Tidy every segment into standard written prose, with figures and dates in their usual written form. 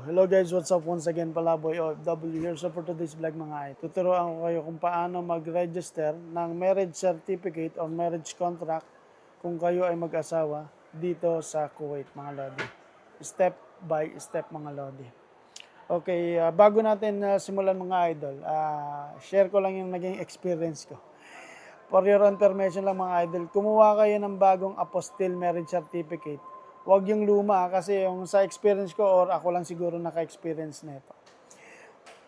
Hello guys, what's up? Once again, Palaboy OFW here. So for today's vlog mga ay, tuturuan ko kayo kung paano mag-register ng marriage certificate or marriage contract kung kayo ay mag-asawa dito sa Kuwait mga lodi. Step by step mga lodi. Okay, bago natin simulan mga idol, share ko lang yung naging experience ko. For your information lang mga idol, kumuha kayo ng bagong apostille marriage certificate. Huwag yung luma kasi yung sa experience ko or ako lang siguro naka-experience nito.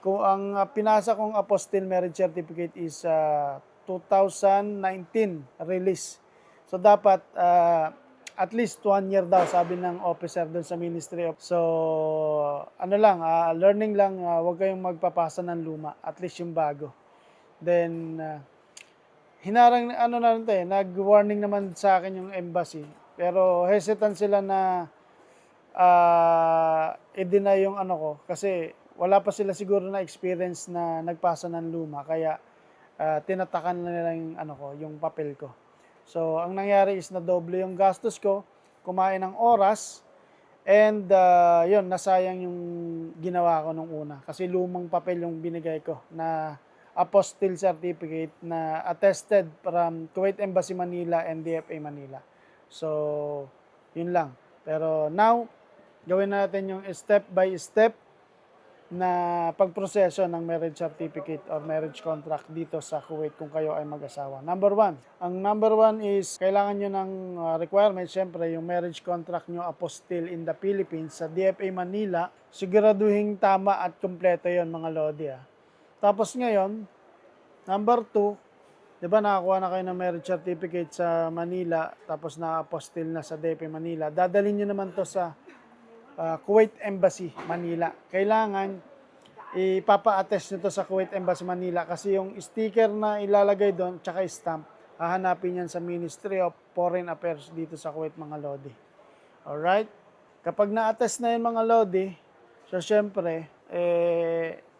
Kung ang pinasa kong apostille marriage certificate is 2019 release. So dapat at least 1 year daw sabi ng officer doon sa Ministry of. So ano lang, learning lang, huwag kayong magpapasa ng luma, at least yung bago. Then hinarang nag-warning naman sa akin yung embassy. Pero hesitant sila na i-deny yung ano ko kasi wala pa sila siguro na experience na nagpasa ng luma kaya tinatakan na nila yung ano ko, yung papel ko. So ang nangyari is na doble yung gastos ko, kumain ng oras, and yun, nasayang yung ginawa ko nung una kasi lumang papel yung binigay ko na apostille certificate na attested from Kuwait Embassy Manila and DFA Manila. So, yun lang. Pero now, gawin natin yung step by step na pagproseso ng marriage certificate or marriage contract dito sa Kuwait kung kayo ay mag-asawa. Number 1. Ang number 1 is kailangan nyo ng requirement, syempre yung marriage contract nyo apostille in the Philippines sa DFA Manila. Siguraduhin tama at kompleto yon mga lodi. Tapos ngayon, number 2, di ba nakakuha na kayo ng marriage certificate sa Manila, tapos na-apostille na sa DFA Manila, dadalhin nyo naman to sa Kuwait Embassy Manila. Kailangan ipapa-attest nyo to sa Kuwait Embassy Manila kasi yung sticker na ilalagay doon, tsaka stamp, hahanapin yan sa Ministry of Foreign Affairs dito sa Kuwait mga lodi. Alright? Kapag na-attest na yun mga lodi, so syempre,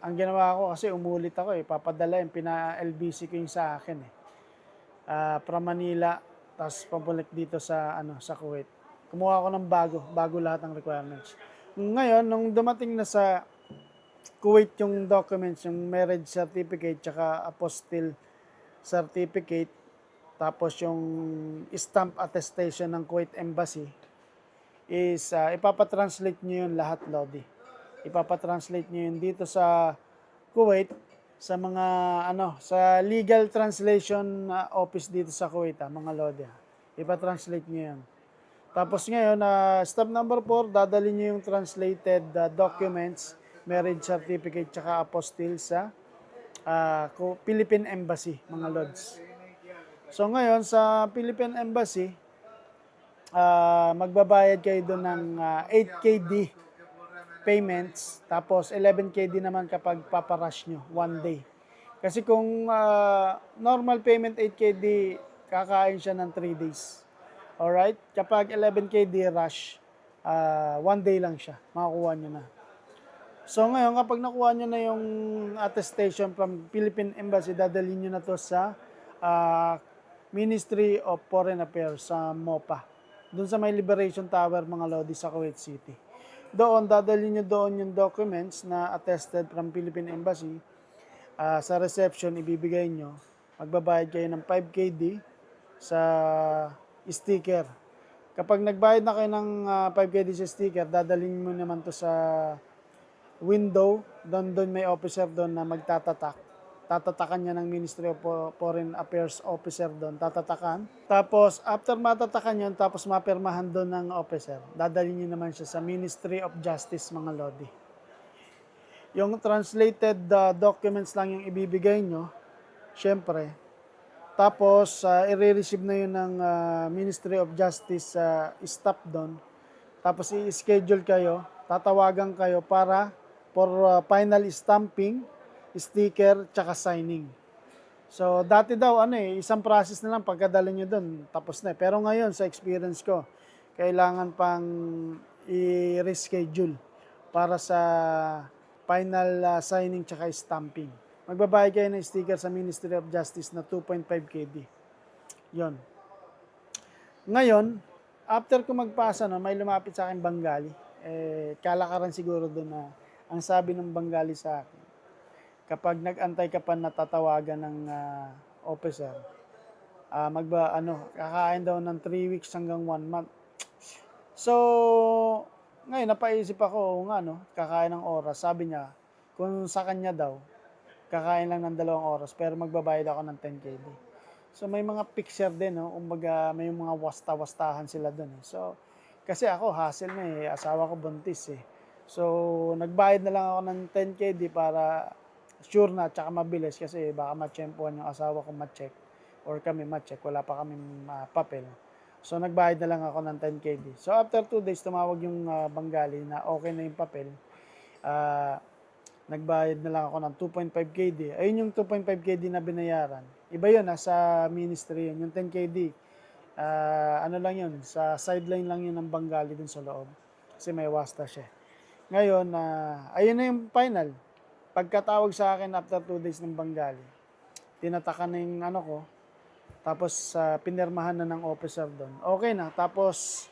ang ginawa ko kasi umulit ako papadala yung pina-LBC ko yung sa akin from Manila, tapos pabulik dito sa sa Kuwait. Kumuha ako ng bago lahat ng requirements. Ngayon, nung dumating na sa Kuwait yung documents, yung marriage certificate, tsaka apostille certificate, tapos yung stamp attestation ng Kuwait Embassy, is ipapatranslate nyo yun lahat, lodi. Ipapatranslate nyo yun dito sa Kuwait, sa mga sa legal translation office dito sa Kuwait, mga lodi. Ipatranslate nyo yun. Tapos ngayon, step number 4, dadalhin nyo yung translated documents, marriage certificate, tsaka apostille sa Philippine Embassy, mga lods. So ngayon, sa Philippine Embassy, magbabayad kayo doon ng 8KD payments, tapos 11KD naman kapag paparush nyo, 1 day. Kasi kung normal payment 8KD, kakain siya ng 3 days. Alright? Kapag 11KD rush, 1 day lang siya, makakuha nyo na. So ngayon, kapag nakuha nyo na yung attestation from Philippine Embassy, dadalhin nyo na to sa Ministry of Foreign Affairs sa MOPA. Doon sa may Liberation Tower, mga lodi, sa Kuwait City. Doon, dadalhin nyo doon yung documents na attested from Philippine Embassy. Sa reception, ibibigay nyo. Magbabayad kayo ng 5KD sa sticker. Kapag nagbayad na kayo ng 5KD sa sticker, dadalhin mo naman to sa window. Doon may officer doon na magtatatak. Tatatakan niya ng Ministry of Foreign Affairs officer doon. Tatatakan. Tapos, after matatakan yun, tapos mapirmahan doon ng officer, dadalhin niyo naman siya sa Ministry of Justice, mga lodi. Yung translated documents lang yung ibibigay nyo, syempre. Tapos, i-receive na yun ng Ministry of Justice staff doon. Tapos, i-schedule kayo, tatawagan kayo para for final stamping, sticker, tsaka signing. So, dati daw, isang process na lang pagkadala nyo doon, tapos na. Pero ngayon, sa experience ko, kailangan pang i-reschedule para sa final signing tsaka stamping. Magbabayad kayo ng sticker sa Ministry of Justice na 2.5KD. Yon. Ngayon, after ko magpasa, may lumapit sa akin Bengali. kalakaran siguro do'n na ang sabi ng Bengali sa akin, kapag nag-antay ka pa na tatawagan ng officer, kakain daw ng 3 weeks hanggang 1 month. So, ngayon napaisip ako, oo nga 'no, kakain ng oras. Sabi niya, kung sa kanya daw, kakain lang ng 2 oras pero magbabayad ako ng 10KD. So, may mga picture din 'no, kumbaga may mga wasta-wastahan sila do'n, eh. So, kasi ako hassle na, eh, asawa ko buntis, eh. So, nagbayad na lang ako ng 10KD para sure na tsaka mabilis kasi baka matiyempuhan yung asawa ko ma-check or kami ma-check, wala pa kaming papel. So, nagbayad na lang ako ng 10KD. So, after 2 days tumawag yung Bengali na okey na yung papel. Ah, Nagbayad na lang ako ng 2.5KD. Ayun yung 2.5KD na binayaran. Iba yun, sa ministry yun. Yung 10KD, ano lang yun, sa sideline lang yun ng Bengali dun sa loob. Kasi may wasta siya. Ngayon, ayun na yung final. Pagkatawag sa akin after 2 days ng Bengali, tinatakan na yung ano ko, tapos pinirmahan na ng officer doon. Okay na. Tapos,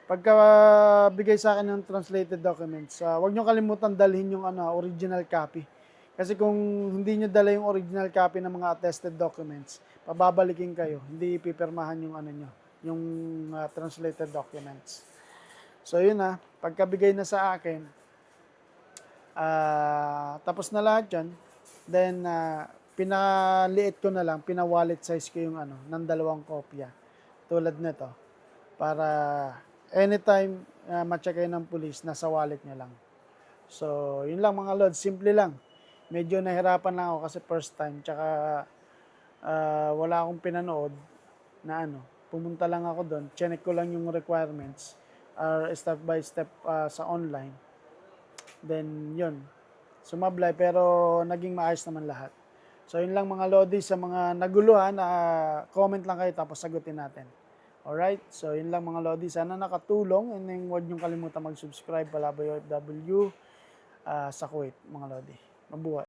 pagkabigay sa akin ng translated documents, huwag nyo kalimutan dalhin yung original copy. Kasi kung hindi nyo dala yung original copy ng mga attested documents, pababalikin kayo. Hindi pipirmahan yung yung translated documents. So yun pagkabigay na sa akin, tapos na lahat yun, then pinaliit ko na lang, pina-wallet size ko yung ng 2 kopya. Tulad nito. Para anytime ma-check kayo ng police, nasa wallet nyo lang. So, yun lang mga lods, simple lang. Medyo nahirapan lang ako kasi first time, tsaka wala akong pinanood na pumunta lang ako doon, chinek ko lang yung requirements, step by step sa online. Then, yun, sumablay pero naging maayos naman lahat. So, yun lang mga lodi, sa mga naguluhan, comment lang kayo tapos sagutin natin. Alright, so yun lang mga lodi. Sana nakatulong, and then huwag niyong kalimutan mag-subscribe, Palaboy OFW sa Kuwait mga lodi. Mabuhay!